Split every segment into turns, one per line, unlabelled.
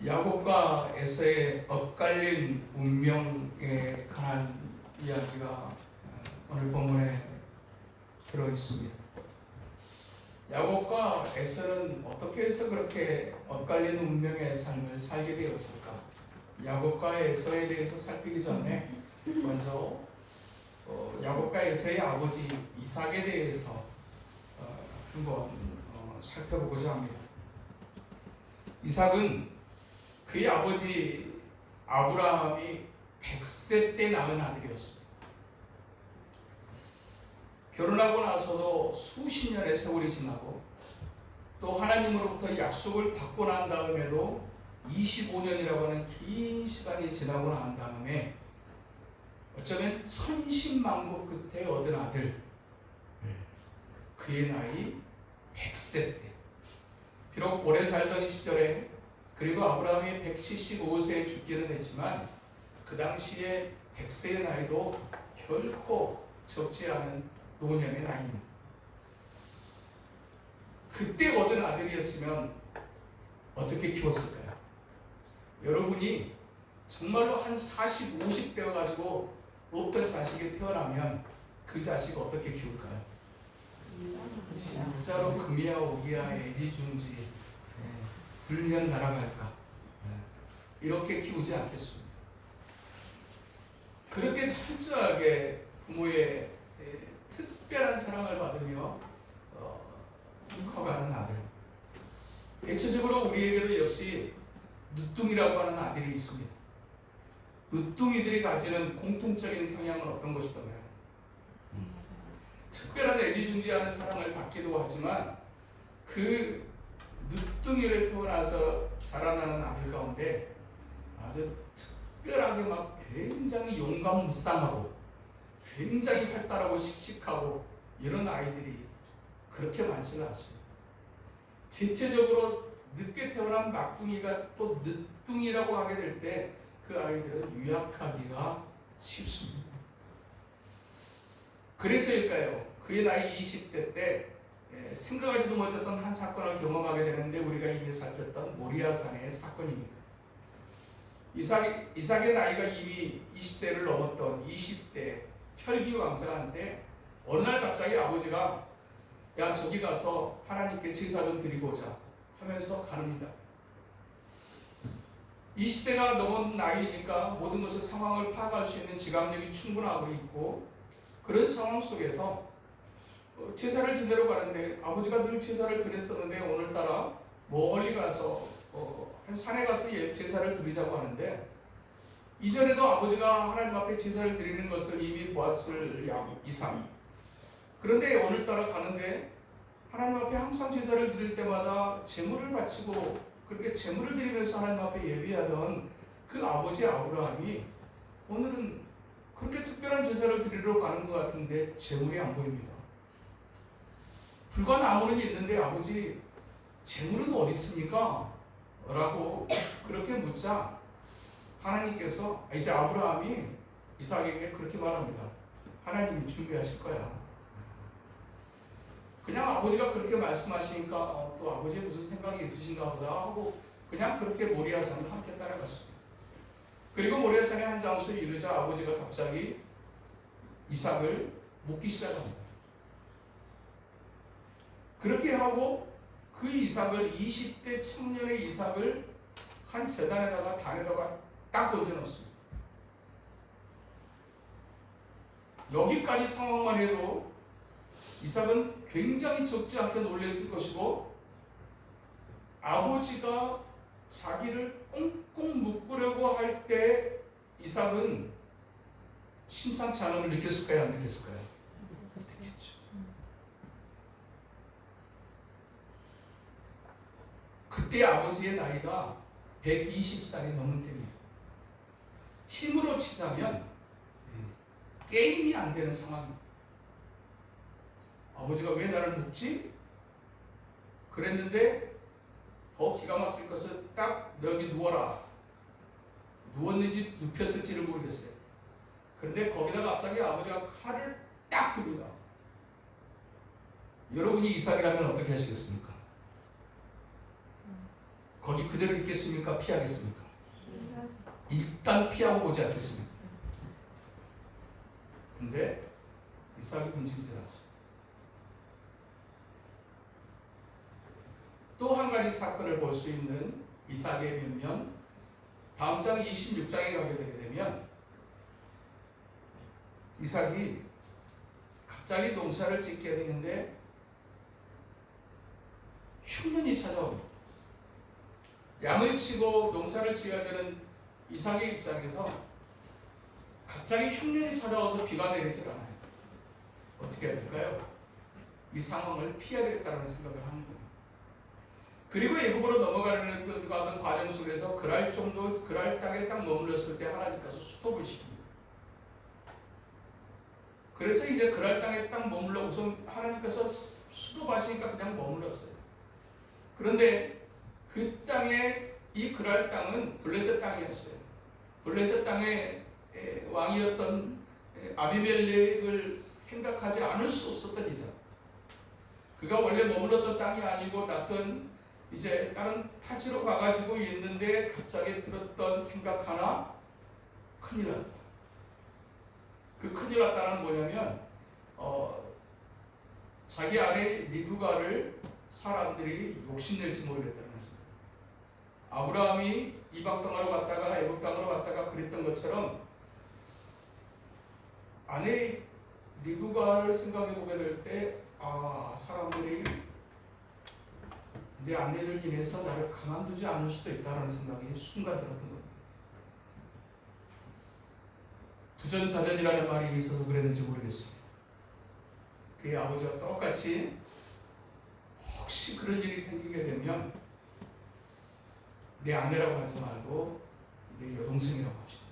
야곱과 에서의 엇갈린 운명에 관한 이야기가 오늘 본문에 들어 있습니다. 야곱과 에서는 어떻게 해서 그렇게 엇갈린 운명의 삶을 살게 되었을까? 야곱과 에서에 대해서 살피기 전에 먼저 야곱과 에서의 아버지 이삭에 대해서 한번 살펴보고자 합니다. 이삭은 그의 아버지 아브라함이 100세 때 낳은 아들이었습니다. 결혼하고 나서도 수십 년의 세월이 지나고 또 하나님으로부터 약속을 받고 난 다음에도 25년이라고 하는 긴 시간이 지나고 난 다음에 어쩌면 천신만고 끝에 얻은 아들, 그의 나이 100세 때, 비록 오래 살던 시절에 그리고 아브라함이 175세에 죽기는 했지만 그 당시에 100세의 나이도 결코 적지 않은 노년의 나이입니다. 그때 얻은 아들이었으면 어떻게 키웠을까요? 여러분이 정말로 한 40, 50대가 가지고 없던 자식이 태어나면 그 자식 어떻게 키울까요? 진짜로 금이야 오기야 애지중지 들면 날아갈까 이렇게 키우지 않겠습니다. 그렇게 철저하게 부모의 특별한 사랑을 받으며 커가는 아들. 대체적으로 우리에게도 역시 누뚱이라고 하는 아들이 있습니다. 누뚱이들이 가지는 공통적인 성향은 어떤 것이던가요? 특별한 애지중지하는 사랑을 받기도 하지만 그 누뚱이를 태어나서 자라나는 아들 가운데 아주 특별하게 막 굉장히 용감무쌍하고 굉장히 활달하고 씩씩하고 이런 아이들이 그렇게 많지는 않습니다. 대체적으로 늦게 태어난 막둥이가 또 늦둥이라고 하게 될 때 그 아이들은 유약하기가 쉽습니다. 그래서일까요? 그의 나이 20대 때 생각하지도 못했던 한 사건을 경험하게 되는데 우리가 이미 살폈던 모리아산의 사건입니다. 이삭의 나이가 이미 20세를 넘었던 20대 혈기왕성한데 어느 날 갑자기 아버지가 야 저기 가서 하나님께 제사 좀 드리고 오자 하면서 가릅니다. 20세가 넘은 나이니까 모든 것의 상황을 파악할 수 있는 지감력이 충분하고 있고 그런 상황 속에서 제사를 지내러 가는데 아버지가 늘 제사를 드렸었는데 오늘따라 멀리 가서 한 산에 가서 제사를 드리자고 하는데 이전에도 아버지가 하나님 앞에 제사를 드리는 것을 이미 보았을 이상 그런데 오늘따라 가는데 하나님 앞에 항상 제사를 드릴 때마다 제물을 바치고 그렇게 제물을 드리면서 하나님 앞에 예비하던 그 아버지 아브라함이 오늘은 그렇게 특별한 제사를 드리러 가는 것 같은데 제물이 안 보입니다. 불과 나무는 있는데 아버지 제물은 어디 있습니까? 라고 그렇게 묻자 하나님께서 이제 아브라함이 이삭에게 그렇게 말합니다. 하나님이 준비하실 거야. 그냥 아버지가 그렇게 말씀하시니까 또 아버지의 무슨 생각이 있으신가 보다 하고 그냥 그렇게 모리아산을 함께 따라갔습니다. 그리고 모리아산의 한 장소에 이르자 아버지가 갑자기 이삭을 묻기 시작합니다. 그렇게 하고 그 이삭을 20대 청년의 이삭을 한 제단에다가 단에다가 딱 얹어 놓습니다. 여기까지 상황만 해도 이삭은 굉장히 적지 않게 놀랐을 것이고 아버지가 자기를 꽁꽁 묶으려고 할 때 이삭은 심상치 않음을 느꼈을까요? 안 느꼈을까요? 느꼈죠. 그때 아버지의 나이가 120살이 넘은 때입니다. 힘으로 치자면 게임이 안 되는 상황입니다. 아버지가 왜 나를 묶지? 그랬는데 더 기가 막힐 것은 딱 여기 누워라. 누웠는지 눕혔을지를 모르겠어요. 그런데 거기다가 갑자기 아버지가 칼을 딱 듭니다. 여러분이 이삭이라면 어떻게 하시겠습니까? 거기 그대로 있겠습니까? 피하겠습니까? 일단 피하고 보지 않겠습니까? 근데 이삭이 움직이지 않습니다. 또 한 가지 사건을 볼 수 있는 이삭의 면면, 다음 장 26장에 가게 되게 되면 이삭이 갑자기 농사를 짓게 되는데 흉년이 찾아옵니다. 양을 치고 농사를 지어야 되는 이삭의 입장에서 갑자기 흉년이 찾아와서 비가 내리질 않아요. 어떻게 해야 될까요? 이 상황을 피해야 되겠다는 생각을 하는 거예요. 그리고 애굽으로 넘어가는 과정 속에서 그랄 땅에 딱 머물렀을 때 하나님께서 수독을 시킵니다. 그래서 이제 그랄 땅에 딱 머물러 우선 하나님께서 수독하시니까 그냥 머물렀어요. 그런데 그 땅에 이 그랄 땅은 블레셋 땅이었어요. 블레셋 땅의 왕이었던 아비멜렉을 생각하지 않을 수 없었던 이삭. 그가 원래 머물렀던 땅이 아니고 낯선 이제 다른 타지로 가가지고 있는데 갑자기 들었던 생각 하나, 큰일 났다. 그 큰일 났다는 뭐냐면 자기 아내 리브가를 사람들이 욕심낼지 모르겠다는 것입니다. 아브라함이 이방 땅으로 갔다가 애굽 땅으로 갔다가 그랬던 것처럼 아내 리브가를 생각해 보게 될 때 사람들이 내 아내를 인해서 나를 가만두지 않을 수도 있다는 생각이 순간 들었던 겁니다. 부전자전이라는 말이 있어서 그랬는지 모르겠습니다. 그의 아버지와 똑같이 혹시 그런 일이 생기게 되면 내 아내라고 하지 말고 내 여동생이라고 합시다.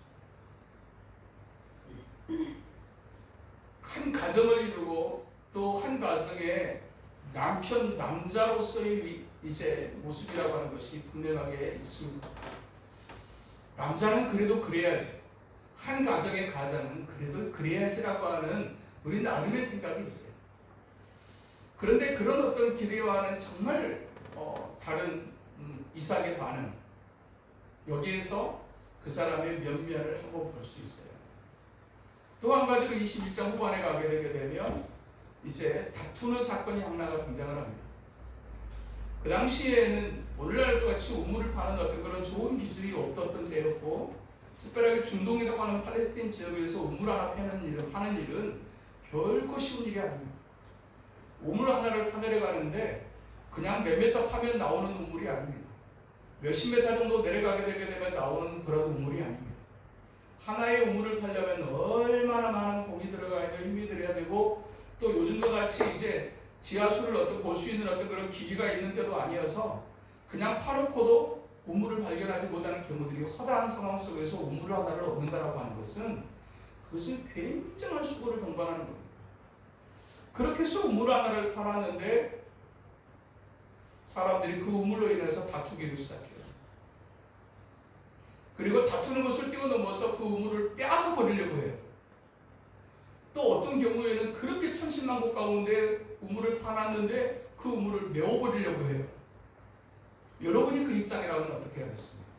한 가정을 이루고 또 한 가정에 남자로서의 이제 모습이라고 하는 것이 분명하게 있습니다. 남자는 그래도 그래야지, 한 가정의 가장은 그래도 그래야지라고 하는 우리 나름의 생각이 있어요. 그런데 그런 어떤 기대와는 정말 다른 이삭의 반응, 여기에서 그 사람의 면면을 한번 볼 수 있어요. 또 한 가지로 21장 후반에 가게 되게 되면 이제 다투는 사건이 하나가 등장을 합니다. 그 당시에는 오늘날과 같이 우물을 파는 어떤 그런 좋은 기술이 없었던 때였고, 특별하게 중동이라고 하는 팔레스타인 지역에서 우물 하나 파는 일은 결코 쉬운 일이 아닙니다. 우물 하나를 파내려가는데 그냥 몇 미터 파면 나오는 우물이 아닙니다. 몇십 미터 정도 내려가게 되게 되면 나오는 그런 우물이 아닙니다. 하나의 우물을 파려면 얼마나 많은 공이 들어가야 되고 힘이 들어야 되고, 또 요즘과 같이 이제 지하수를 볼 수 있는 어떤 그런 기기가 있는 때도 아니어서 그냥 파놓고도 우물을 발견하지 못하는 경우들이 허다한 상황 속에서 우물 하나를 얻는다라고 하는 것은 그것은 굉장한 수고를 동반하는 겁니다. 그렇게 해서 우물 하나를 팔았는데 사람들이 그 우물로 인해서 다투기를 시작해요. 그리고 다투는 것을 뛰어넘어서 그 우물을 빼앗아 버리려고 해요. 또 어떤 경우에는 그렇게 천신만고 가운데 우물을 파놨는데 그 우물을 메워버리려고 해요. 여러분이 그 입장이라면 어떻게 하겠습니까?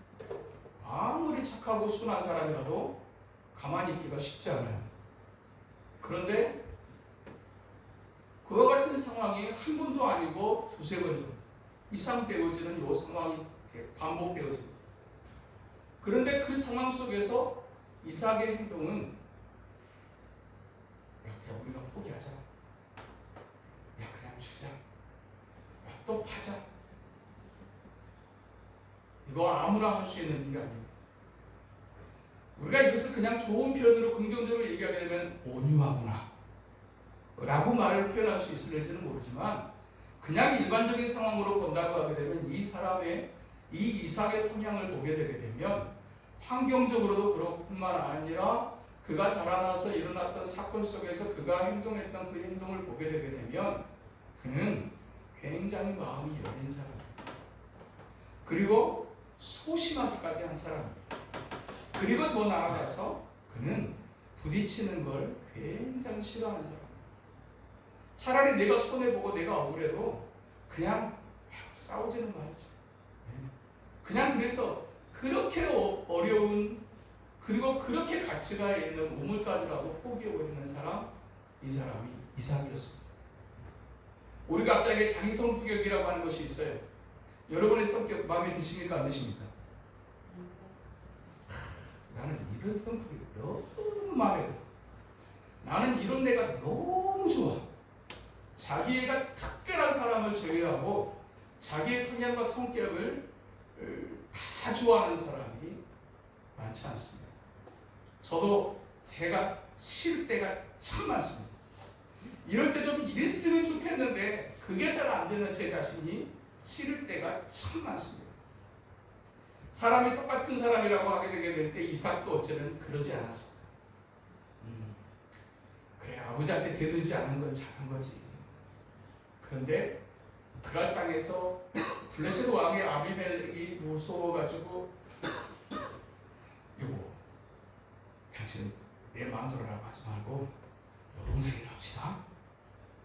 아무리 착하고 순한 사람이라도 가만히 있기가 쉽지 않아요. 그런데 그와 같은 상황이 한 번도 아니고 두세 번 이상 되어지는 이 상황이 반복되어집니다. 그런데 그 상황 속에서 이삭의 행동은 그냥 우리가 포기하자. 그냥 주자. 또 파자. 이거 아무나 할 수 있는 일이 아닙니다. 우리가 이것을 그냥 좋은 표현으로 긍정적으로 얘기하게 되면 온유하구나 라고 말을 표현할 수 있을지는 모르지만, 그냥 일반적인 상황으로 본다고 하게 되면 이 사람의 이 이삭의 성향을 보게 되게 되면 환경적으로도 그렇뿐만 아니라 그가 자라나서 일어났던 사건 속에서 그가 행동했던 그 행동을 보게 되게 되면 그는 굉장히 마음이 여린 사람입니다. 그리고 소심하기까지 한 사람입니다. 그리고 더 나아가서 그는 부딪히는 걸 굉장히 싫어하는 사람입니다. 차라리 내가 손해보고 내가 억울해도 그냥 싸우지는 말지. 그냥 그래서 그렇게 어려운 그리고 그렇게 가치가 있는 우물가지라도 포기해버리는 사람, 이 사람이 이삭이었습니다. 우리 각자에게 자기 성격이라고 하는 것이 있어요. 여러분의 성격 마음에 드십니까? 안 드십니까? 나는 이런 성격이 너무 마음에 들어. 나는 이런 내가 너무 좋아. 자기가 특별한 사람을 제외하고 자기의 성향과 성격을 다 좋아하는 사람이 많지 않습니다. 저도 제가 싫을 때가 참 많습니다. 이럴 때 좀 이랬으면 좋겠는데 그게 잘 안 되는 제 자신이 싫을 때가 참 많습니다. 사람이 똑같은 사람이라고 하게 되게 될 때 이삭도 어쩌면 그러지 않았습니다. 그래, 아버지한테 대들지 않은 건 잘한 거지. 그런데 그랄 땅에서 블레셋 왕의 아비멜렉이 무서워가지고 여보, 당신 내 마누라라고 하지 말고 여동생이라고 합시다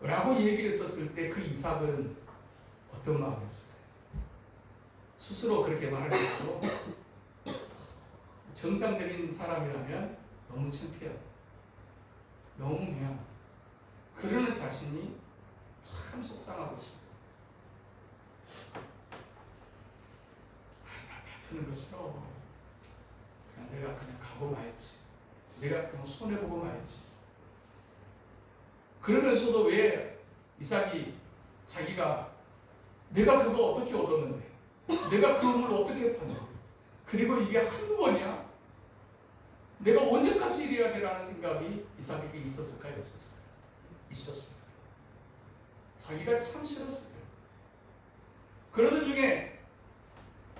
라고 얘기를 했었을 때 그 이삭은 어떤 마음이었을까요? 스스로 그렇게 말을 했고 정상적인 사람이라면 너무 창피하고 너무 미안하고 그러는 자신이 참 속상하고 싶어요. 다투는 거 싫어. 그냥 내가 그냥 가고 말지. 내가 그냥 손해보고 말지. 그러면서도 왜 이삭이 자기가 내가 그거 어떻게 얻었는데 내가 그 우물을 어떻게 파냐 그리고 이게 한두 번이야? 내가 언제까지 이래야 되라는 생각이 이삭에게 있었을까요? 없었을까요? 있었어요. 자기가 참 싫었을 거예요. 그러던 중에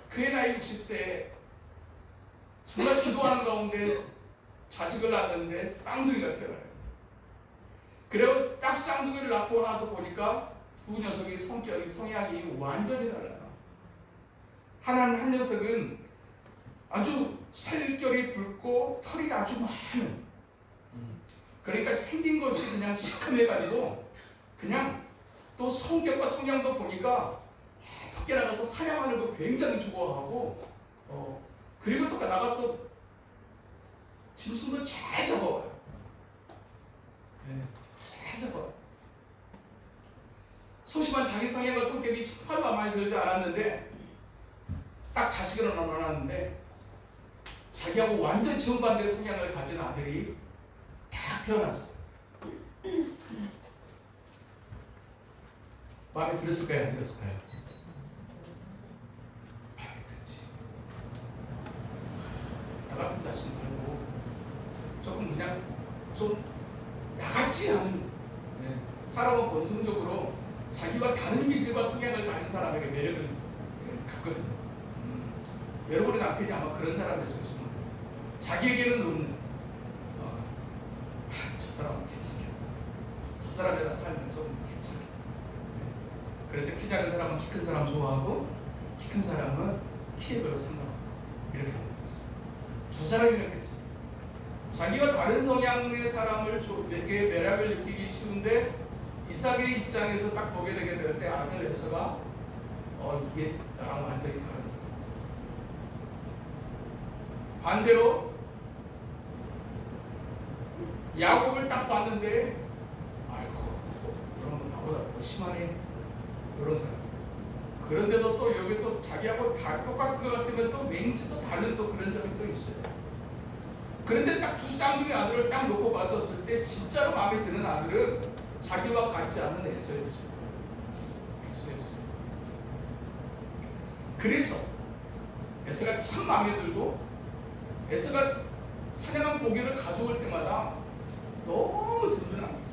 그의 나이 60세에 정말 기도하는 가운데 자식을 낳았는데 쌍둥이가 태어나요. 그리고 딱 쌍둥이를 낳고 나서 보니까 두 녀석의 성향이 완전히 달라요. 한 녀석은 아주 살결이 붉고 털이 아주 많은, 그러니까 생긴 것이 그냥 시큼해가지고 그냥 또 성격과 성향도 보니까 밖에 나가서 사냥하는 거 굉장히 좋아하고 그리고 또 나가서 짐승도 잘 잡아와요. 네, 잘 잡아와요. 소심한 자기 성향과 성격이 정말 마음에 들지 않았는데 딱 자식을 낳았는데 자기하고 완전 정반대 성향을 가진 아들이 딱 태어났어요. 마음에 들었을까요? 안 들었을까요? 마음에 들지. 나 같은 자식 말고 조금 그냥 좀 나같지 않은, 사람은 본성적으로 자기와 다른 기질과 성향을 가진 사람에게 매력을 갖거든요. 여러분의 남편이 아마 그런 사람이었을지 모르겠어요. 자기에게는 없는 저 사람은 괜찮겠다. 저 사람이랑 살면 좀 괜찮겠다. 그래서 키 작은 사람은 키 큰 사람 좋아하고 키 큰 사람은 키에 별로 상관없고 이렇게 되는 거죠. 저 사람이면 괜찮아. 자기와 다른 성향의 사람에게 매력을 느끼기 쉬운데 이삭의 입장에서 딱 보게 되게 될 때 아들 에서가 이게 나랑 완전히 다른 사람. 반대로 야곱을 딱 봤는데 아이고 그런 건 나보다 더 심하네 이런 사람. 그런데도 또 여기 또 자기하고 다 똑같은 것 같으면 또 왠지 또 다른 또 그런 점이 또 있어요. 그런데 딱 두 쌍둥이 아들을 딱 놓고 봤었을 때 진짜로 마음에 드는 아들은 자기와 같지 않은 에서였어요. 그래서 에서가 참 마음에 들고 에서가 사냥한 고기를 가져올 때마다 너무 든든한 거죠.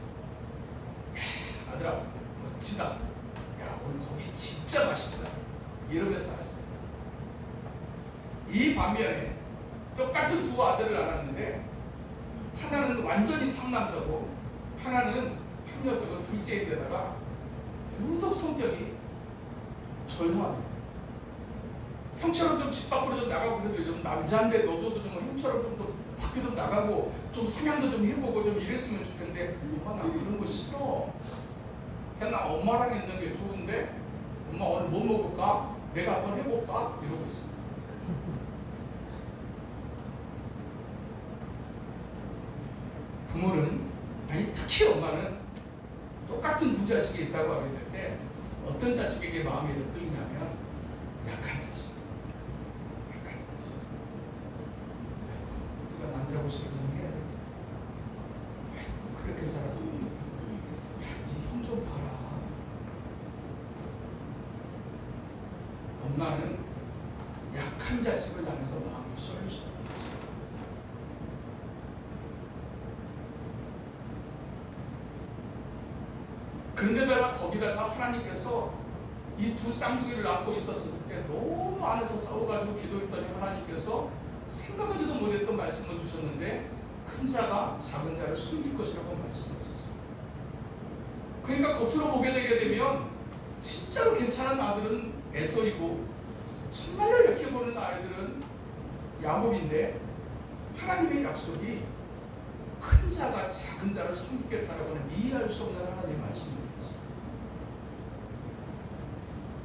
야, 아들아 멋지다. 야 오늘 고기 진짜 맛있다. 이러면서 알았어요. 이 반면에 똑같은 두 아들을 낳았는데 하나는 완전히 상남자고 하나는 한 녀석은 둘째인데다가 유독 성격이 조용합니다. 형처럼 좀 집 밖으로 좀 나가고 그래도 좀 남자인데 너도 좀 형처럼 좀 밖에 좀 나가고 좀 사냥도 좀 해보고 좀 이랬으면 좋겠는데 엄마 나 그런 거 싫어. 그냥 나 엄마랑 있는 게 좋은데 엄마 오늘 뭐 먹을까? 내가 한번 해볼까? 이러고 있습니다. 특히 엄마는 똑같은 두 자식이 있다고 하게 될 때 어떤 자식에게 마음이 더 끌리냐면 약한 자식. 약한 자식. 누가 남자 고시를 좀 해야 돼. 그렇게 살아서 형 좀 봐라. 엄마는 약한 자식을 향해서 마음을 쏠릴 수 없어요. 그런데다가 거기다가 하나님께서 이 두 쌍둥이를 낳고 있었을 때 너무 안에서 싸워가지고 기도했더니 하나님께서 생각하지도 못했던 말씀을 주셨는데 큰 자가 작은 자를 숨길 것이라고 말씀하셨어요. 그러니까 겉으로 보게 되게 되면 진짜로 괜찮은 아들은 에서이고 정말로 이렇게 보는 아이들은 야곱인데 하나님의 약속이 큰 자가 작은 자를 섬기겠다라고는 이해할 수 없는 하나님의 말씀을 드렸어요.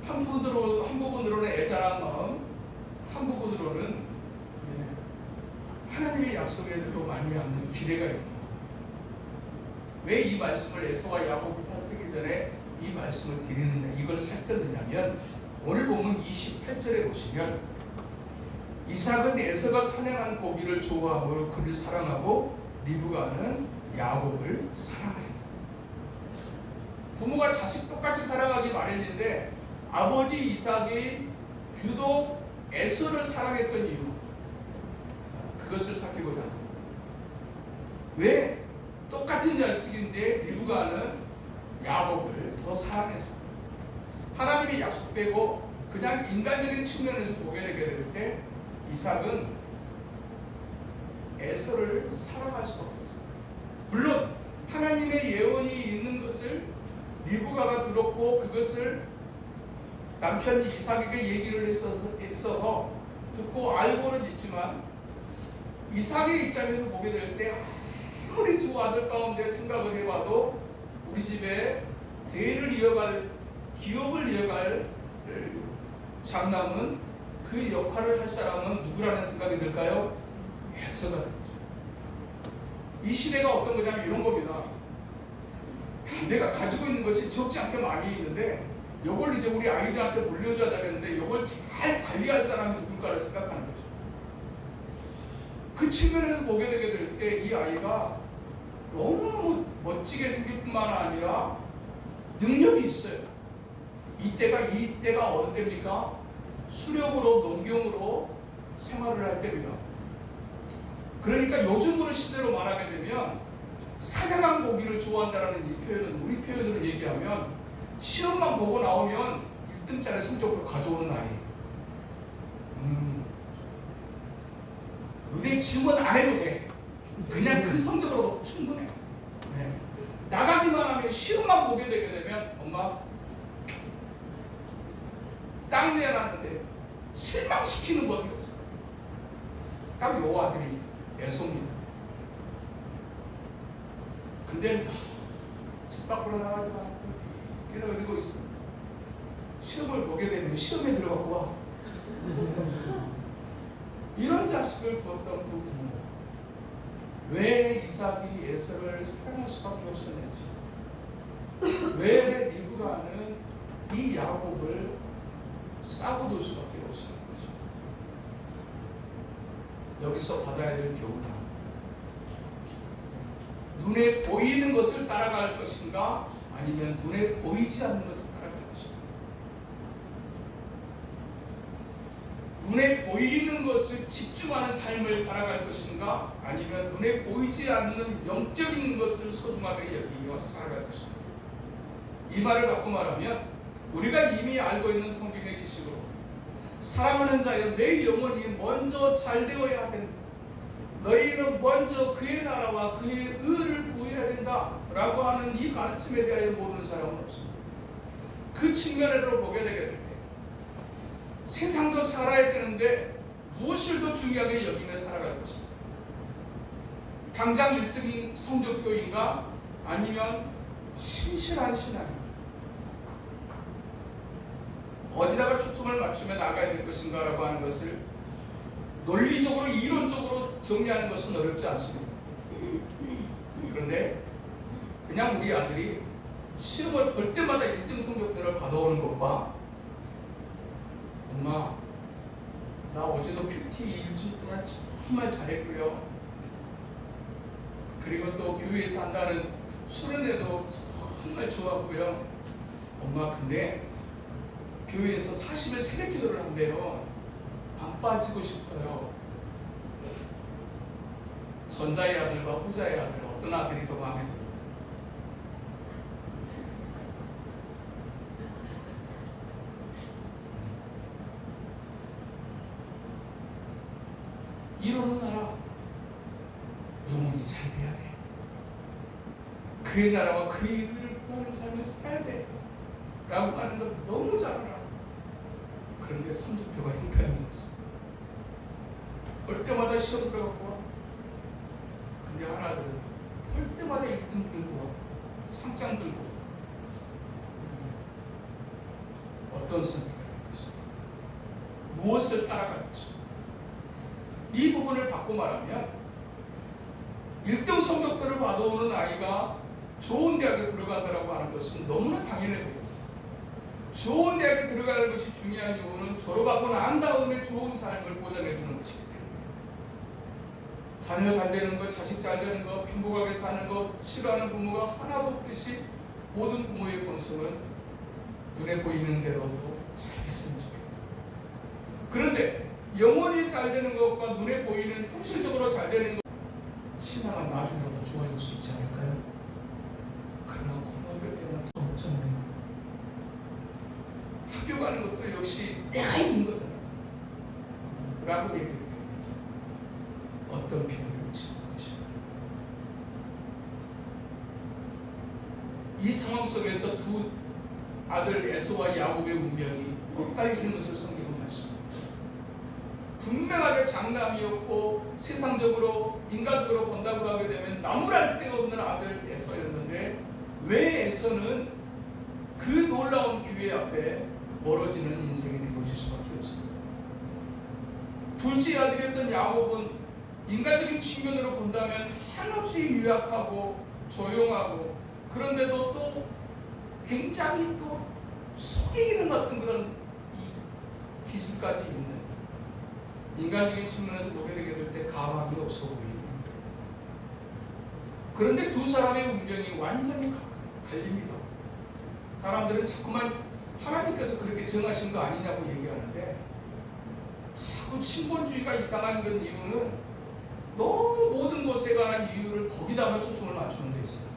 한 부분으로는 애잔한 마음, 한 부분으로는 하나님의 약속에도 말미암는 기대가 있고, 왜 이 말씀을 에서와 야곱부터 하기 전에 이 말씀을 드리느냐, 이걸 살펴느냐면 오늘 보면 28절에 보시면 이삭은 에서가 사냥한 고기를 좋아하므로 그를 사랑하고 리브가는 야곱을 사랑해요. 부모가 자식 똑같이 사랑하기 마련인데 아버지 이삭이 유독 에서를 사랑했던 이유, 그것을 살피고자 합니다. 왜 똑같은 자식인데 리브가는 야곱을 더 사랑했어? 하나님의 약속 빼고 그냥 인간적인 측면에서 보게 되게 될 때 이삭은 에서를 사랑할 수가 없었어요. 물론 하나님의 예언이 있는 것을 리브가가 들었고 그것을 남편 이삭에게 얘기를 했어서 듣고 알고는 있지만 이삭의 입장에서 보게 될 때 아무리 두 아들 가운데 생각을 해봐도 우리 집에 대를 이어갈, 기업을 이어갈 장남은 그 역할을 할 사람은 누구라는 생각이 들까요? 에서가 되죠. 이 시대가 어떤 거냐면 이런 겁니다. 내가 가지고 있는 것이 적지 않게 많이 있는데 이걸 이제 우리 아이들한테 물려줘야 되는데 이걸 잘 관리할 사람이 누굴까를 생각하는 거죠. 그 측면에서 보게 되게 될 때 이 아이가 너무너무 멋지게 생길 뿐만 아니라 능력이 있어요. 이때가 어느 때입니까? 수령으로, 농경으로 생활을 할 때입니다. 그러니까 요즘으로 시대로 말하게 되면 사냥한 고기를 좋아한다는 이 표현은 우리 표현으로 얘기하면 시험만 보고 나오면 1등짜리 성적으로 가져오는 아이. 의대 지원 안 해도 돼. 그냥 그 성적으로도 충분해. 네. 나가기만 하면 시험만 보게 되게 되면 엄마 땅 내놨는데 실망시키는 법이 없어. 딱 요 아들이 애송입니다. 근데 집 밖으로 나가지 말고 이러고 있어. 시험을 보게 되면 시험에 들어가고 와. 이런 자식을 두었던 그 부모, 왜 이삭이 에서를 사랑할 수밖에 없었는지, 왜 리브가는 이 야곱을 싸고둘 수밖에 없었는지, 여기서 받아야 될 교훈은 눈에 보이는 것을 따라갈 것인가, 아니면 눈에 보이지 않는 것을 따라갈 것인가. 눈에 보이는 것을 집중하는 삶을 살아갈 것인가, 아니면 눈에 보이지 않는 영적인 것을 소중하게 여기며 살아갈 것인가. 이 말을 갖고 말하면 우리가 이미 알고 있는 성경의 지식으로 사랑하는 자여 내 영혼이 먼저 잘 되어야 된다. 너희는 먼저 그의 나라와 그의 의를 구해야 된다 라고 하는 이 가르침에 대하여 모르는 사람은 없습니다. 그 측면으로 보게 되게 될 때 세상도 살아야 되는데 무엇을 더 중요하게 여기며 살아갈 것인가. 당장 1등인 성적표인가, 아니면 신실한 신앙인가. 어디다가 초점을 맞추며 나가야 될 것인가 라고 하는 것을 논리적으로 이론적으로 정리하는 것은 어렵지 않습니다. 그런데 그냥 우리 아들이 시험을 볼 때마다 1등 성적표를 받아오는 것과 엄마 나 어제도 큐티 일주일 동안 정말 잘했고요. 그리고 또 교회에서 한다는 수련회도 정말 좋았고요. 엄마 근데 교회에서 40일 새벽 기도를 한대요. 안 빠지고 싶어요. 전자의 아들과 후자의 아들 어떤 아들이 더 마음에 들어요? 이러는 나라 영혼이 잘 돼야 돼. 그의 나라와 그의 의를 구하는 삶을 살아야 돼 라고 하는 걸 너무 잘 알아. 그런데 성적표가 형편이 없어. 볼 때마다 시험 들어가고 와. 근데 하나들은 볼 때마다 1등 들고 와. 상장 들고 와. 어떤 선택을 할 것인가? 무엇을 따라갈 것인가? 이 부분을 바꿔 말하면 1등 성적표를 받아오는 아이가 좋은 대학에 들어간다고 하는 것은 너무나 당연해 보여요. 좋은 대학에 들어가는 것이 중요한 이유는 졸업하고 난 다음에 좋은 삶을 보장해 주는 것이기 때문에 자녀 잘 되는 것, 자식 잘 되는 것, 행복하게 사는 것 싫어하는 부모가 하나도 없듯이 모든 부모의 본성은 눈에 보이는 대로도 잘 됐으면 좋겠다. 그런데 영혼이 잘 되는 것과 눈에 보이는 현실적으로 잘 되는 것 신앙은 나중에 더 좋아질 수 있지 않을까요? 그러나 고등학교 때는 더 없잖아요. 학교 가는 것도 역시 내가 있는 거잖아 라고 얘기해요. 어떤 비밀을 치는 것인가? 이 상황 속에서 두 아들 에서와 야곱의 운명이 엇갈리는 것을 성경은 말씀합니다. 분명하게 장남이었고 세상적으로 인간적으로 본다고 하게 되면 나무랄 데 없는 아들 에서였는데 왜 에서는 그 놀라운 기회 앞에 멀어지는 인생이 된 것일 수밖에 없습니다. 둘째 아들이었던 야곱은 인간적인 측면으로 본다면 한없이 유약하고 조용하고 그런데도 또 굉장히 또 속이는 어떤 그런 기질까지 있는 인간적인 측면에서 보게 되게 될 때 가망이 없어 보이는. 그런데 두 사람의 운명이 완전히 갈립니다. 사람들은 자꾸만 하나님께서 그렇게 정하신 거 아니냐고 얘기하는데 자꾸 신본주의가 이상한 건 이유는 너무 모든 것에 관한 이유를 거기다가 초점을 맞추는 데 있어요.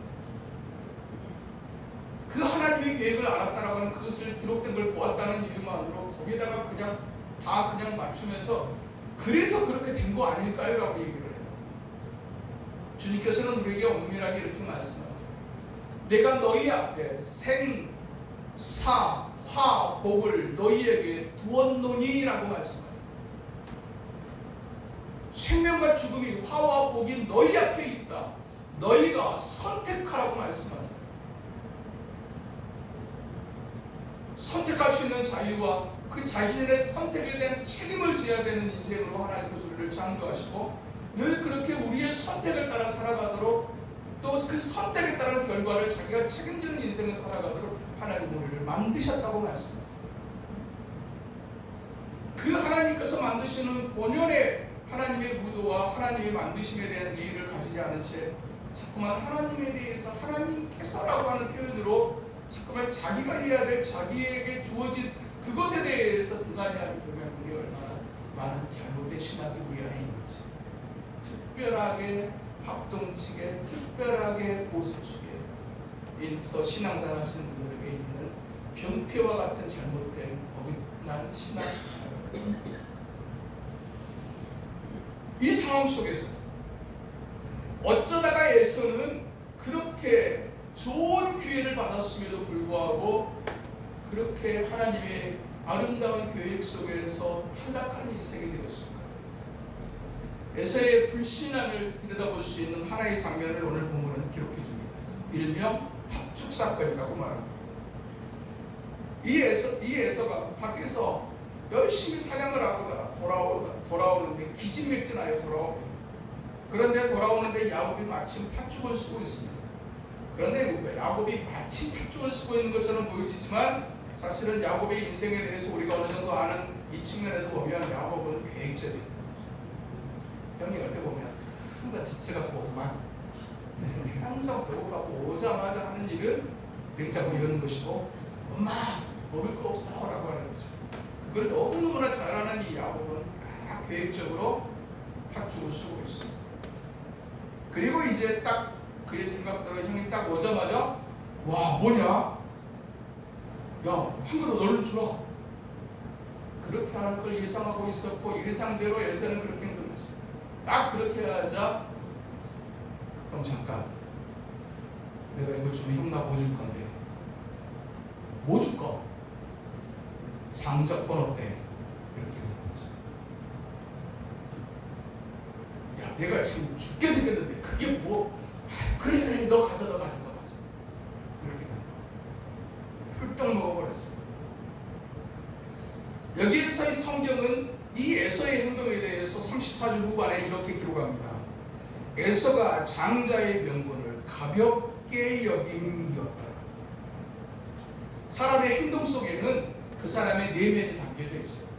그 하나님의 계획을 알았다라고 하는 그것을 기록된 걸 보았다는 이유만으로 거기다가 그냥 다 그냥 맞추면서 그래서 그렇게 된 거 아닐까요? 라고 얘기를 해요. 주님께서는 우리에게 엄밀하게 이렇게 말씀하세요. 내가 너희 앞에 생, 사, 화, 복을 너희에게 두었노니 라고 말씀하세요. 생명과 죽음이 화와 복이 너희 앞에 있다. 너희가 선택하라고 말씀하세요. 선택할 수 있는 자유와 그 자신의 선택에 대한 책임을 져야 되는 인생으로 하나님께서 우리를 창조하시고 늘 그렇게 우리의 선택을 따라 살아가도록 또 그 선택에 따른 결과를 자기가 책임지는 인생을 살아가도록 하나님 우리를 만드셨다고 말씀하세요. 그 하나님께서 만드시는 본연의 하나님의 의도와 하나님의 만드심에 대한 이해를 가지지 않은 채 자꾸만 하나님에 대해서 하나님께서라고 하는 표현으로 자꾸만 자기가 해야 될 자기에게 주어진 그것에 대해서 등한히하는 보면 우리 얼마나 많은 잘못된 신학이 우리 안에 있는지 특별하게 합동측에 특별하게 보수측에 인서 신앙생활 하시는 분들에게 있는 병폐와 같은 잘못된 어긋난 신학. 이 상황 속에서 어쩌다가 에서는 그렇게 좋은 기회를 받았음에도 불구하고 그렇게 하나님의 아름다운 계획 속에서 탈락하는 인생이 되었습니다. 에서의 불신앙을 들여다볼 수 있는 하나의 장면을 오늘 본문은 기록해 줍니다. 일명 탑죽 사건이라고 말합니다. 이 에서가 밖에서 열심히 사냥을 하다가 돌아오는데 기진맥진하여 돌아옵니다. 그런데 돌아오는데 야곱이 마침 팥죽을 쓰고 있습니다. 그런데 야곱이 마치 팥죽을 쓰고 있는 것처럼 보여지지만 사실은 야곱의 인생에 대해서 우리가 어느 정도 아는 이 측면에서 보면 야곱은 계획적이에요. 형이 올 때 보면 항상 지체 갖고 오더만 항상 배고파고 오자마자 하는 일은 냉장고 여는 것이고 엄마 먹을 거 없어 라고 하는 거죠. 그걸 너무너무나 잘하는 이 야곱은 다 계획적으로 팥죽을 쓰고 있어요. 그리고 이제 딱 그의 생각대로 형이 딱 오자마자 와 뭐냐? 야 한 그릇 얼른 주라. 그렇게 할 걸 예상하고 있었고 예상대로 에서는 그렇게 행동했어요. 딱 그렇게 하자 형 잠깐 내가 이거 주면 형 나 뭐 줄 건데 뭐 줄까? 장자권 어때? 이렇게 얘기했어요. 야 내가 지금 죽게 생겼는데 그게 뭐 그래 너 가져 이렇게 훌떡 먹어버렸어요. 여기에서의 성경은 이 에서의 행동에 대해서 34절 후반에 이렇게 기록합니다. 에서가 장자의 명분을 가볍게 여김이었다. 사람의 행동 속에는 그 사람의 내면이 담겨져 있어요.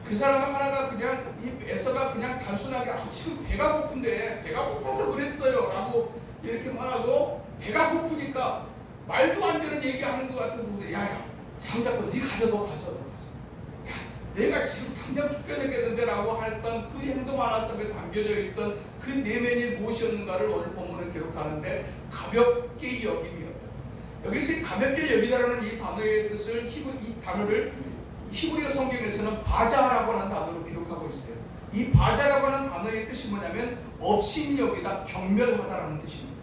그 사람 하나가 그냥 이 에서가 그냥 단순하게 지금 배가 고픈데 배가 고파서 그랬어요 라고 이렇게 말하고 배가 고프니까 말도 안 되는 얘기하는 것 같은 동생 야야 장자권 네 가져 너 가져 야 내가 지금 당장 죽게 생겼는데 라고 했던 그 행동 하나 속에 담겨져 있던 그 내면이 무엇이었는가를 오늘 본문을 기록하는데 가볍게 여김이었다. 여기서 가볍게 여기다라는 이 단어의 뜻을 이 단어를 히브리어 성경에서는 바자라고 하는 단어로 기록하고 있어요. 이 바자라고 하는 단어의 뜻이 뭐냐면 업신여기다 경멸하다라는 뜻입니다.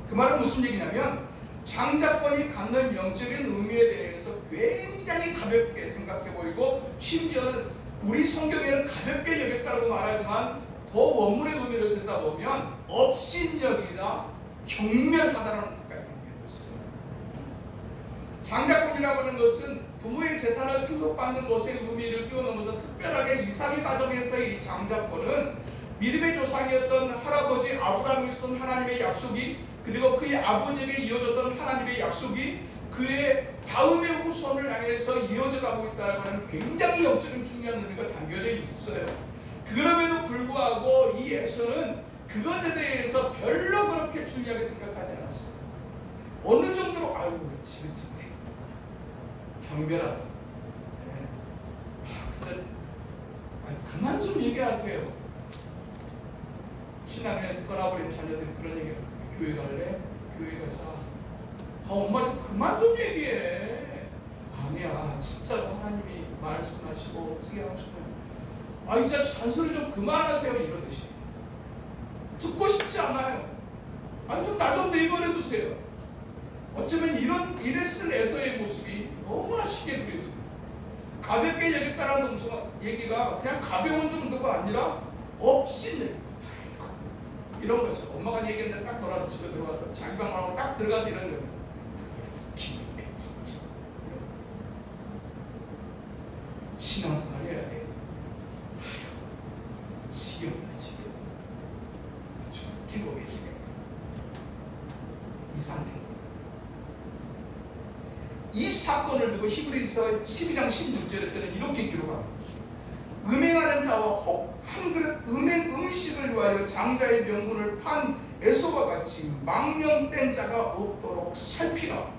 그 말은 무슨 얘기냐면 장자권이 갖는 영적인 의미에 대해서 굉장히 가볍게 생각해 보이고 심지어는 우리 성경에는 가볍게 여겼다고 말하지만 더 원문의 의미를 듣다 보면 업신여기다 경멸하다라는 뜻까지 얘기하고 있어요. 장자권이라고 하는 것은 부모의 재산을 상속받는 것의 의미를 뛰어넘어서 특별하게 이삭의 가정에서의 이 장자권은 믿음의 조상이었던 할아버지 아브라함이 있었던 하나님의 약속이 그리고 그의 아버지에게 이어졌던 하나님의 약속이 그의 다음의 후손을 향해서 이어져 가고 있다는 것은 굉장히 영적인 중요한 의미가 담겨져 있어요. 그럼에도 불구하고 이 에서는 그것에 대해서 별로 그렇게 중요하게 생각하지 않았어요. 어느 정도로 아이고 그치 경멸하다. 네. 진짜 그만 좀 얘기하세요. 신앙에서 떠나버린 자녀들이 그런 얘기를 교회 갈래? 교회 가자. 엄마 좀 그만 좀 얘기해. 아니야 진짜로 하나님이 말씀하시고 어떻게 하시면 이제 잔소리 좀 그만하세요 이러듯이 듣고 싶지 않아요. 좀 나 좀 내버려 두세요. 어쩌면 이래 쓴 에서의 모습이 너무나 쉽게 그려집니다. 가볍게 여겼다라는 얘기가 그냥 가벼운 정도가 아니라 없이 이런 거죠. 엄마가 얘기했는데 딱 돌아서 집에 들어가서 자기 방으로 딱 들어가서 이런 거예요. 웃기네 진짜. 신앙생활 해야 돼. 지겹네 지겨워. 죽기고 계시네. 이 상태. 이 사건을 두고 히브리서 12장 16절에서는 이렇게 기록합니다. 음행하는 자와 한 그릇 음식을 위하여 장자의 명분을 판 에서와 같이 망령된 자가 없도록 살피라.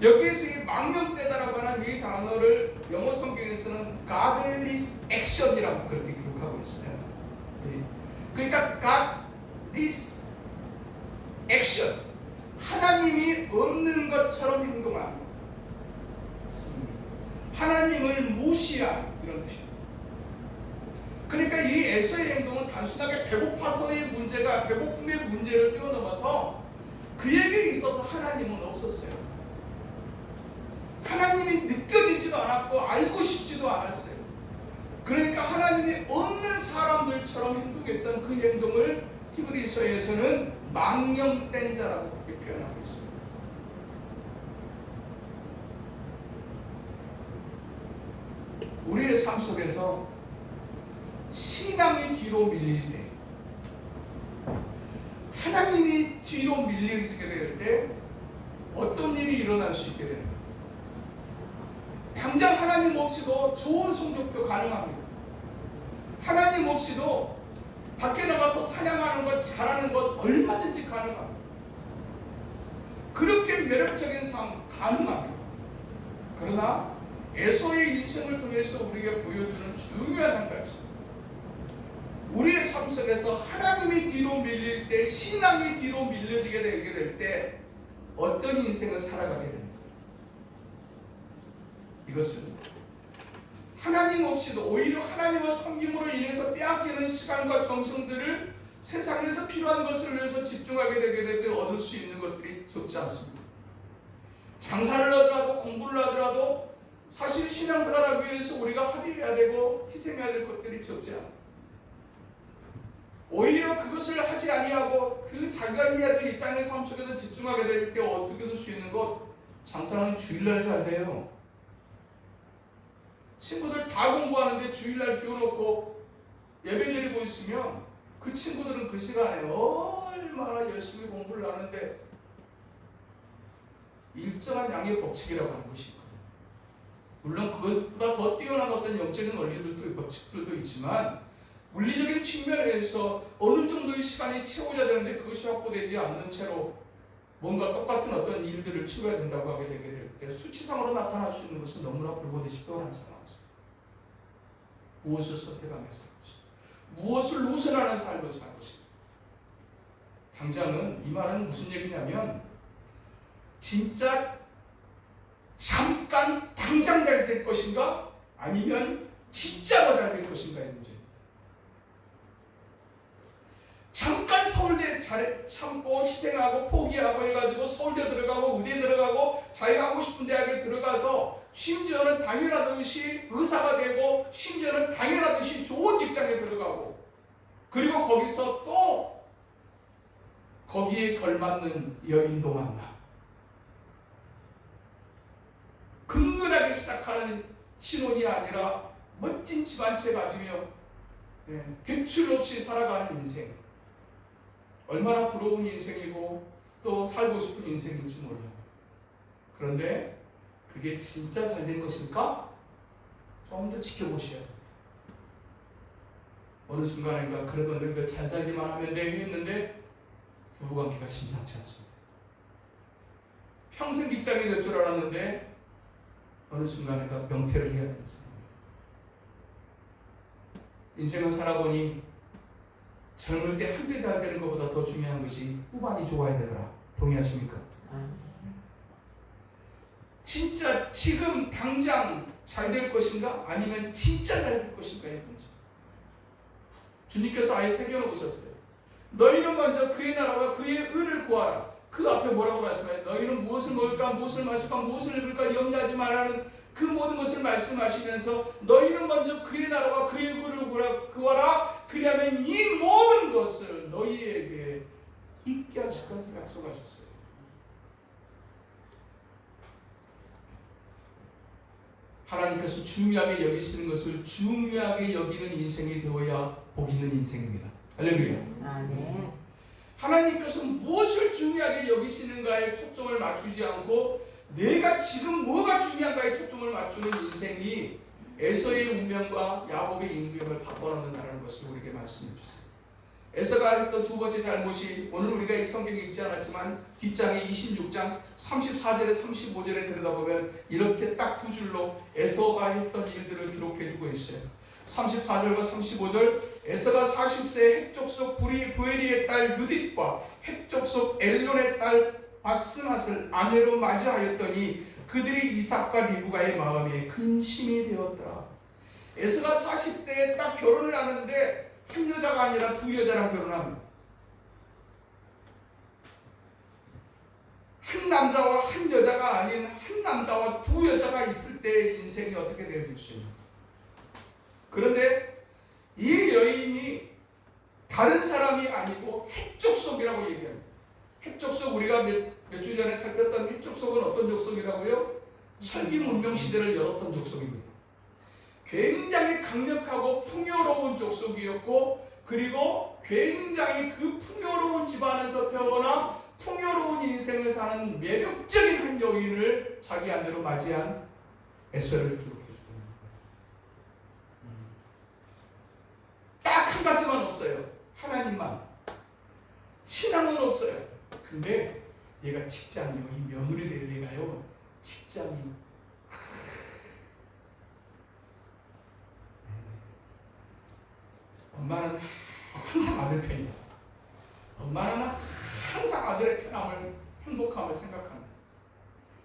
여기에서 이 망령되다라고 하는 이 단어를 영어 성경에서는 godless action이라고 그렇게 기록하고 있어요. 그러니까 godless action, 하나님이 없는 것처럼 행동한, 하나님을 무시한 이런 뜻입니다. 그러니까 이 에서의 행동은 단순하게 배고파서의 문제가 배고픔의 문제를 뛰어넘어서 그에게 있어서 하나님은 없었어요. 하나님이 느껴지지도 않았고 알고 싶지도 않았어요. 그러니까 하나님이 없는 사람들처럼 행동했던 그 행동을 히브리서에서는 망령된 자라고 그렇게 표현하고 있습니다. 우리의 삶 속에서 신앙이 뒤로 밀릴 때 하나님이 뒤로 밀리게 될 때 어떤 일이 일어날 수 있게 되는 거예요. 당장 하나님 없이도 좋은 성적도 가능합니다. 하나님 없이도 밖에 나가서 사냥하는 것, 잘하는 것 얼마든지 가능합니다. 그렇게 매력적인 삶 가능합니다. 그러나 에서의 인생을 통해서 우리에게 보여주는 중요한 한 가지, 우리의 삶 속에서 하나님이 뒤로 밀릴 때, 신앙이 뒤로 밀려지게 되게 될 때 어떤 인생을 살아가게 됩니다. 이것은 하나님 없이도 오히려 하나님을 섬김으로 인해서 빼앗기는 시간과 정성들을 세상에서 필요한 것을 위해서 집중하게 되게 될 때 얻을 수 있는 것들이 적지 않습니다. 장사를 하더라도 공부를 하더라도 사실 신앙생활을 하기 위해서 우리가 할애해야 되고 희생해야 될 것들이 적지 않아요. 오히려 그것을 하지 아니하고 그 자기가 해야 될 이 땅의 삶 속에서 집중하게 될 때 어떻게 될 수 있는 것, 장사는 주일날 잘 돼요. 친구들 다 공부하는데 주일날 비워놓고 예배 드리고 있으면 그 친구들은 그 시간에 얼마나 열심히 공부를 하는데 일정한 양의 법칙이라고 하는 것이 있거든요. 물론 그것보다 더 뛰어난 어떤 영적인 원리들도 법칙들도 있지만 물리적인 측면에서 어느 정도의 시간이 채워져야 되는데 그것이 확보되지 않는 채로 뭔가 똑같은 어떤 일들을 치러야 된다고 하게 되게 될 때 수치상으로 나타날 수 있는 것은 너무나 불보듯이 뻔한 상황이죠. 무엇을 선택하며 살 것인가, 무엇을 우선하는 삶을 살 것인가. 당장은 이 말은 무슨 얘기냐면 진짜 잠깐 당장 잘 될 것인가 아니면 진짜로 잘 될 것인가의 문제입니다. 잠깐 서울대 참고 희생하고 포기하고 해가지고 서울대 들어가고 의대 들어가고 자기가 하고 싶은 대학에 들어가서 심지어는 당연하듯이 의사가 되고 심지어는 당연하듯이 좋은 직장에 들어가고 그리고 거기서 또 거기에 걸맞는 여인도 만나 근근하게 시작하는 신혼이 아니라 멋진 집 한 채 가지며 대출 없이 살아가는 인생, 얼마나 부러운 인생이고 또 살고 싶은 인생인지 몰라요. 그런데 그게 진짜 잘된 것일까? 좀 더 지켜보셔야 돼요. 어느 순간인가 그래도 내가 잘 살기만 하면 돼 했는데 부부관계가 심상치 않습니다. 평생 직장이 될 줄 알았는데 어느 순간인가 명퇴를 해야 되는 상황입니다. 인생을 살아보니 젊을 때 한때 잘 되는 것보다 더 중요한 것이 후반이 좋아야 되더라. 동의하십니까? 진짜 지금 당장 잘 될 것인가? 아니면 진짜 잘 될 것인가의 문제. 주님께서 아예 새겨놓으셨어요. 너희는 먼저 그의 나라와 그의 의를 구하라. 그 앞에 뭐라고 말씀해요? 너희는 무엇을 먹을까, 무엇을 마실까, 무엇을 입을까 염려하지 말라는 그 모든 것을 말씀하시면서 너희는 먼저 그의 나라와 그의 의를 구하라. 그리하면 이 모든 것을 너희에게 있게 하실 것을 약속하셨어요. 하나님께서 중요하게 여기시는 것을 중요하게 여기는 인생이 되어야 복 있는 인생입니다. 할렐루야.
아멘.
하나님께서 무엇을 중요하게 여기시는가에 초점을 맞추지 않고 내가 지금 뭐가 중요한가에 초점을 맞추는 인생이 에서의 운명과 야곱의 운명을 바꿔놓는다는 것을 우리에게 말씀해 주세요. 에서가 했던 두 번째 잘못이 오늘 우리가 이 성경에 있지 않았지만 뒷장에 26장 34절에 35절에 들어가보면 이렇게 딱 두 줄로 에서가 했던 일들을 기록해주고 있어요. 34절과 35절 에서가 40세 헷족속 부에리의 딸 유딧과 헷족속 엘론의 딸 바스맛을 아내로 맞이하였더니 그들이 이삭과 리브가의 마음에 근심이 되었더라. 에서가 40대에 딱 결혼을 하는데 한 여자가 아니라 두 여자랑 결혼합니다. 한 남자와 한 여자가 아닌 한 남자와 두 여자가 있을 때 인생이 어떻게 되어질 수 있는가. 그런데 이 여인이 다른 사람이 아니고 헷족속이라고 얘기합니다. 헷족속, 우리가 몇 주 전에 살폈던 헷족속은 어떤 족속이라고요? 철기 문명 시대를 열었던 족속입니다. 굉장히 강력하고 풍요로운 족속이었고 그리고 굉장히 그 풍요로운 집안에서 태어나 풍요로운 인생을 사는 매력적인 한 여인을 자기 아내로 맞이한 에스더를 기록해 주는 거예요. 딱 한 가지만 없어요. 하나님만. 신앙은 없어요. 근데 얘가 직장이요. 이 며느리 될 얘가요. 직장이. 엄마는 항상 아들 편이다. 엄마는 항상 아들의 편함을, 행복함을 생각합니다.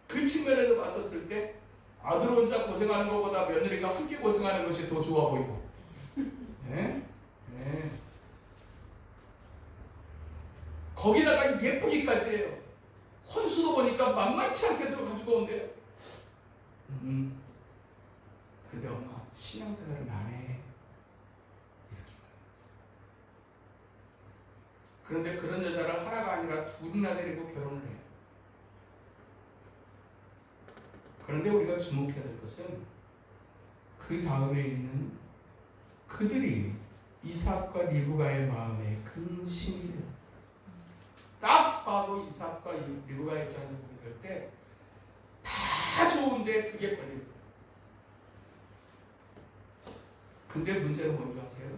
그 측면에서 봤었을 때 아들 혼자 고생하는 것보다 며느리가 함께 고생하는 것이 더 좋아 보이고, 네? 네. 거기다가 예쁘기까지 해요. 혼수도 보니까 만만치 않게 들어가지고 온대요. 근데 엄마 신앙생활은 안 해. 그런데 그런 여자를 하나가 아니라 둘이나 데리고 결혼을 해요. 그런데 우리가 주목해야 될 것은 그 다음에 있는 그들이 이삭과 리브가의 마음에 근심이 돼요. 딱 봐도 이삭과 리브가의 입장에서 보게 될 때 다 좋은데 그게 걸려요. 근데 문제는 뭔지 아세요?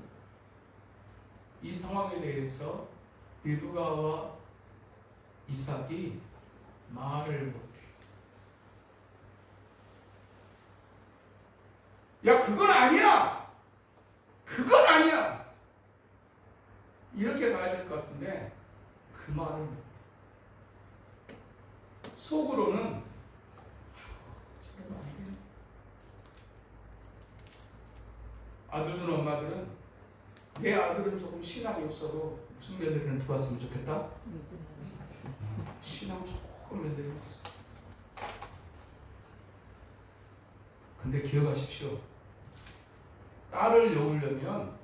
이 상황에 대해서 리브가와 이삭이 말을 못해요. 야, 그건 아니야! 그건 아니야! 이렇게 가야 될 것 같은데 그 말을 못해요. 속으로는 아들들 엄마들은 내 아들은 조금 신앙이 없어도 무슨 며느리는 들어왔으면 좋겠다? 신앙 조금 며느리 없어. 근데 기억하십시오. 딸을 여우려면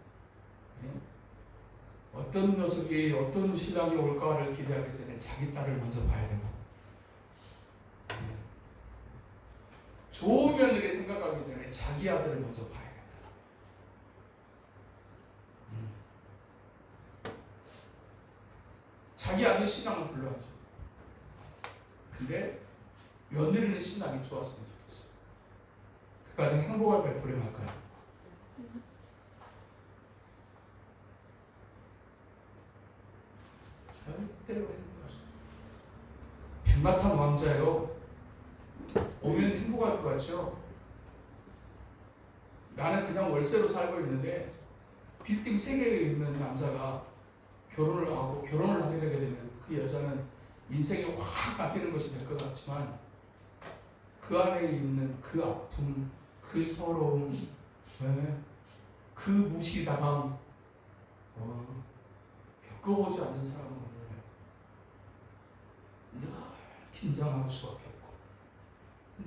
어떤 녀석이 어떤 신랑이 올까를 기대하기 전에 자기 딸을 먼저 봐야 된다. 좋은 며느리 생각하기 전에 자기 아들을 먼저 봐야 된다. 자기 아들 신앙을 불러야죠. 근데 며느리는 신앙이 좋았으면 좋겠어요. 그 가정 행복할까요? 불행할까요? 절대로 행복할 수 없어요. 백마탄 왕자요. 오면 행복할 것 같죠? 나는 그냥 월세로 살고 있는데 빌딩 3개에 있는 남자가 결혼을 하게 되게 되면 그 여자는 인생이 확 바뀌는 것이 될 것 같지만 그 안에 있는 그 아픔, 그 서러움, 그 무시당함 겪어보지 않는 사람은 늘 긴장할 수밖에 없고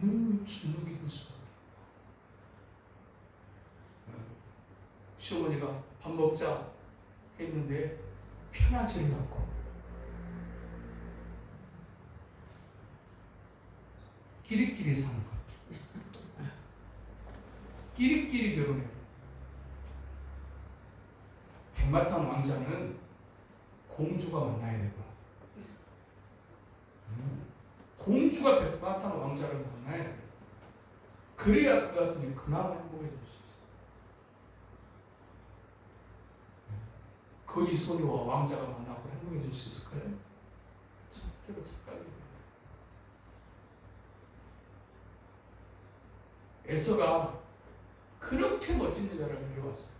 늘 주눅이 들 수밖에 없고 시어머니가 밥 먹자 했는데 편하지를 않고 끼리끼리 사는 것. 끼리끼리 결혼해요. 백마탄 왕자는 공주가 만나야 되고 공주가 백마탄 왕자를 만나야 돼요. 그래야 그 가정이 그나마 행복해질 수 있어요. 거지 소녀와 왕자가 만나고 행복해질 수 있을까요? 절대로 착각이에요. 에서가 그렇게 멋진 여자를 데려왔어요.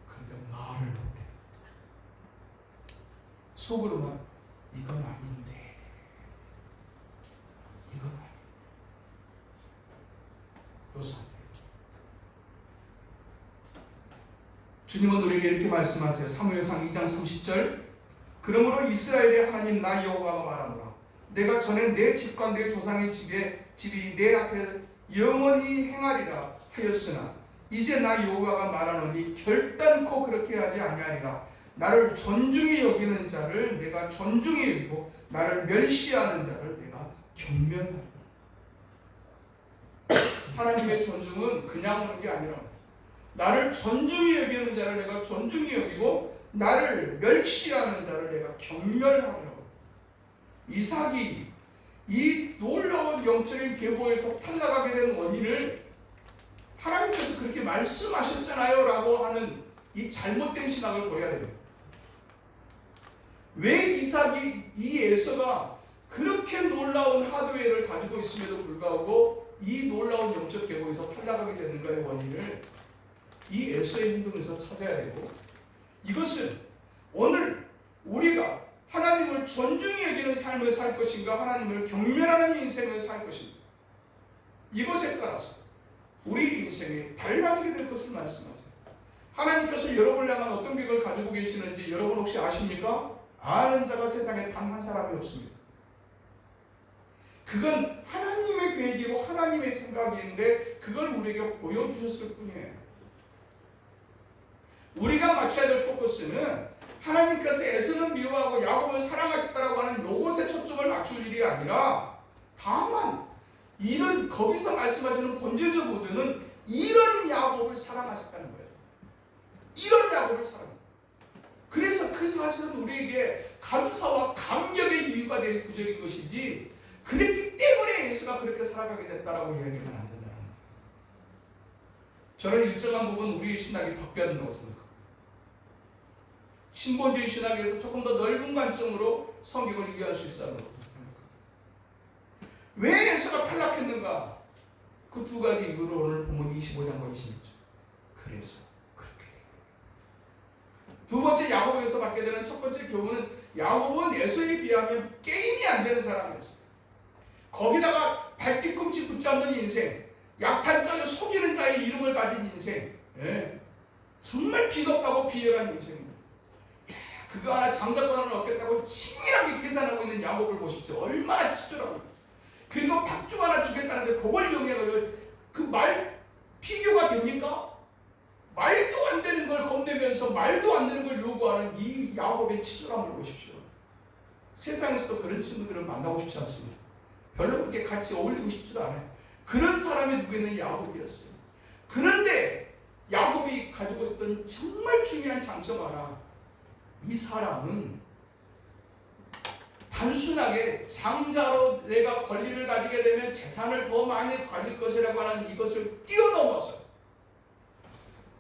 근데 말을 못해. 속으로만 이건 아닌데, 이건 아닌데. 요 상태. 주님은 우리에게 이렇게 말씀하세요. 사무엘상 2장 30절. 그러므로 이스라엘의 하나님 나 여호와가 말하노라. 내가 전에 내 집과 내 조상의 집이 내 앞에 영원히 행하리라 하였으나 이제 나 여호와가 말하노니 결단코 그렇게 하지 아니하리라. 나를 존중히 여기는 자를 내가 존중히 여기고 나를 멸시하는 자를 내가 경멸하리라. 하나님의 존중은 그냥 오는 게 아니라 나를 존중히 여기는 자를 내가 존중히 여기고 나를 멸시하는 자를 내가 경멸하노라. 이삭이 이 놀라운 영적인 계보에서 탈락하게 된 원인을 하나님께서 그렇게 말씀하셨잖아요 라고 하는 이 잘못된 신학을 버려야 됩니다. 왜 이삭이 이 에서가 그렇게 놀라운 하드웨어를 가지고 있음에도 불구하고 이 놀라운 영적 계보에서 탈락하게 되는가의 원인을 이 에서의 행동에서 찾아야 되고, 이것은 오늘 우리가 하나님을 존중히 여기는 삶을 살 것인가 하나님을 경멸하는 인생을 살 것인가, 이것에 따라서 우리 인생이 달라지게 될 것을 말씀하세요. 하나님께서 여러분을 향한 어떤 계획을 가지고 계시는지 여러분 혹시 아십니까? 아는 자가 세상에 단 한 사람이 없습니다. 그건 하나님의 계획이고 하나님의 생각인데 그걸 우리에게 보여주셨을 뿐이에요. 우리가 맞춰야 될 포커스는 하나님께서 에서는 미워하고 야곱을 사랑하셨다라고 하는 요것에 초점을 맞출 일이 아니라, 다만 이런 거기서 말씀하시는 본질적 의도는 이런 야곱을 사랑하셨다는 거예요. 이런 야곱을 사랑합니다. 그래서 그 사실은 우리에게 감사와 감격의 이유가 될 구절인 것이지, 그랬기 때문에 예수가 그렇게 살아가게 됐다라고 이야기하면 안 된다는 거예요. 저는 일정한 부분 우리의 신학이 바뀌어야 된다고 생각합니다. 신본주의 신학에서 조금 더 넓은 관점으로 성경을 이해할 수 있어야 한다고 생각합니다. 왜 예수가 탈락했는가? 그 두 가지 이유로 오늘 본문 25장과 26장. 그래서 그렇게. 두 번째 야곱에서 받게 되는 첫 번째 교훈은, 야곱은 에서에 비하면 게임이 안 되는 사람이었어요. 거기다가 발뒤꿈치 붙잡는 인생, 약탈자를 속이는 자의 이름을 가진 인생, 정말 비겁하고 비열한 인생입니다. 그거 하나 장자권을 얻겠다고 치밀하게 계산하고 있는 야곱을 보십시오. 얼마나 치졸하고. 그리고 박죽 하나 주겠다는데 그걸 이용해가지고 그 말 비교가 됩니까? 말도 안 되는 걸 건네면서 말도 안 되는 걸 요구하는 이 야곱의 치졸함을 보십시오. 세상에서도 그런 친구들은 만나고 싶지 않습니다. 별로 그렇게 같이 어울리고 싶지도 않아요. 그런 사람이 누구는 야곱이었어요. 그런데 야곱이 가지고 있었던 정말 중요한 장점 하나, 이 사람은 단순하게 장자로 내가 권리를 가지게 되면 재산을 더 많이 가질 것이라고 하는 이것을 뛰어넘었어요.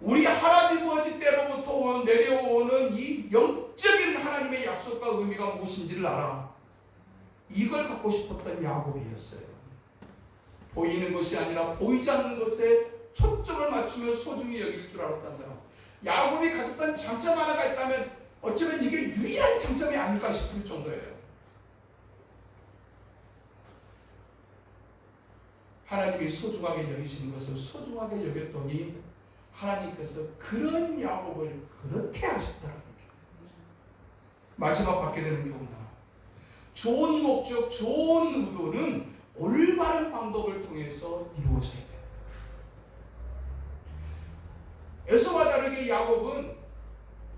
우리 하나님 아버지 때로부터 내려오는 이 영적인 하나님의 약속과 의미가 무엇인지를 알아. 이걸 갖고 싶었던 야곱이었어요. 보이는 것이 아니라 보이지 않는 것에 초점을 맞추며 소중히 여길 줄 알았던 사람. 야곱이 가졌던 장점 하나가 있다면 어쩌면 이게 유일한 장점이 아닐까 싶을 정도예요. 하나님이 소중하게 여기시는 것을 소중하게 여겼더니 하나님께서 그런 야곱을 그렇게 하셨다는 거예요. 마지막 받게 되는 교훈 하나. 좋은 목적, 좋은 의도는 올바른 방법을 통해서 이루어져야 돼요. 에서와 다르게 야곱은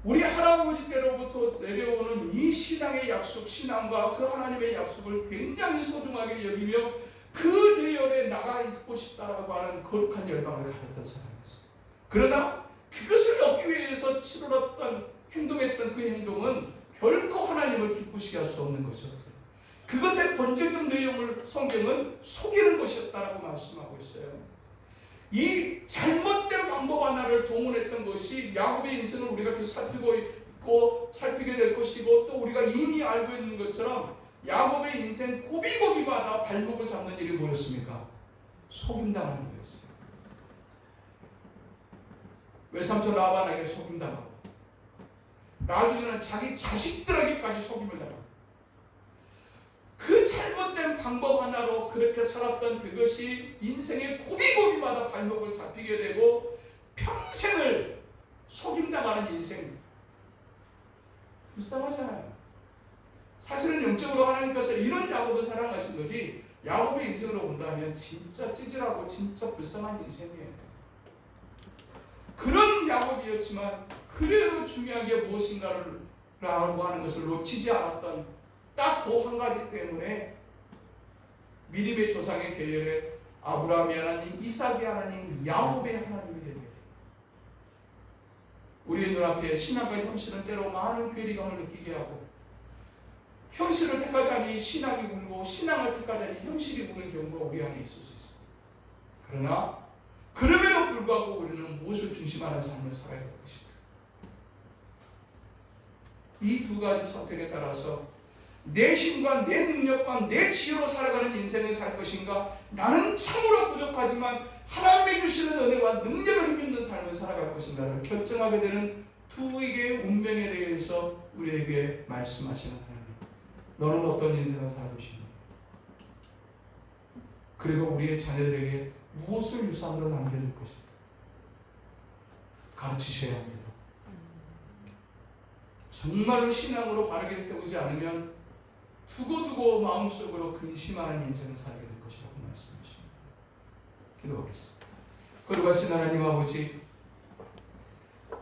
우리 할아버지 때로부터 내려오는 이 신앙의 약속, 신앙과 그 하나님의 약속을 굉장히 소중하게 여기며 그 대열에 나가 있고 싶다라고 하는 거룩한 열망을 가졌던 사람이었어요. 그러나 그것을 얻기 위해서 치르렀던, 행동했던 그 행동은 결코 하나님을 기쁘시게 할 수 없는 것이었어요. 그것의 본질적 내용을 성경은 속이는 것이었다라고 말씀하고 있어요. 이 잘못된 방법 하나를 동원했던 것이 야곱의 인생을 우리가 계속 살피고 있고 살피게 될 것이고, 또 우리가 이미 알고 있는 것처럼 야곱의 인생 고비고비마다 발목을 잡는 일이 뭐였습니까? 속임당하는 거였어요. 외삼촌 라반에게 속임당하고, 나중에는 자기 자식들에게까지 속임을 당하고, 그 잘못된 방법 하나로 그렇게 살았던 그것이 인생의 고비고비마다 발목을 잡히게 되고 평생을 속임당하는 인생. 불쌍하잖아요. 사실은 영적으로 하나님께서 이런 야곱을 사랑하신 거지, 야곱의 인생으로 본다면 진짜 찌질하고 진짜 불쌍한 인생이에요. 그런 야곱이었지만 그래도 중요한 게 무엇인가를 라고 하는 것을 놓치지 않았던 딱 그 한 가지 때문에 미리의 조상의 계열에 아브라함의 하나님, 이삭의 하나님, 야곱의 하나님이 되게 돼요. 우리의 눈앞에 신앙과 현실은 때로 많은 괴리감을 느끼게 하고 현실을 택하자니 신앙이 울고 신앙을 택하자니 현실이 우는 경우가 우리 안에 있을 수 있습니다. 그러나 그럼에도 불구하고 우리는 무엇을 중심하는 삶을 살아야 될 것인가? 이 두 가지 선택에 따라서 내 힘과 내 능력과 내 지혜로 살아가는 인생을 살 것인가? 나는 참으로 부족하지만 하나님이 주시는 은혜와 능력을 힘입는 삶을 살아갈 것인가를 결정하게 되는 두 개의 운명에 대해서 우리에게 말씀하시는 하나님. 너는 어떤 인생을 살고 싶니? 그리고 우리의 자녀들에게 무엇을 유산으로 남겨줄 것인가? 가르치셔야 합니다. 정말로 신앙으로 바르게 세우지 않으면 두고두고 마음속으로 근심하는 인생을 살게 될 것이라고 말씀하십니다. 기도하겠습니다. 거룩하신 하나님 아버지,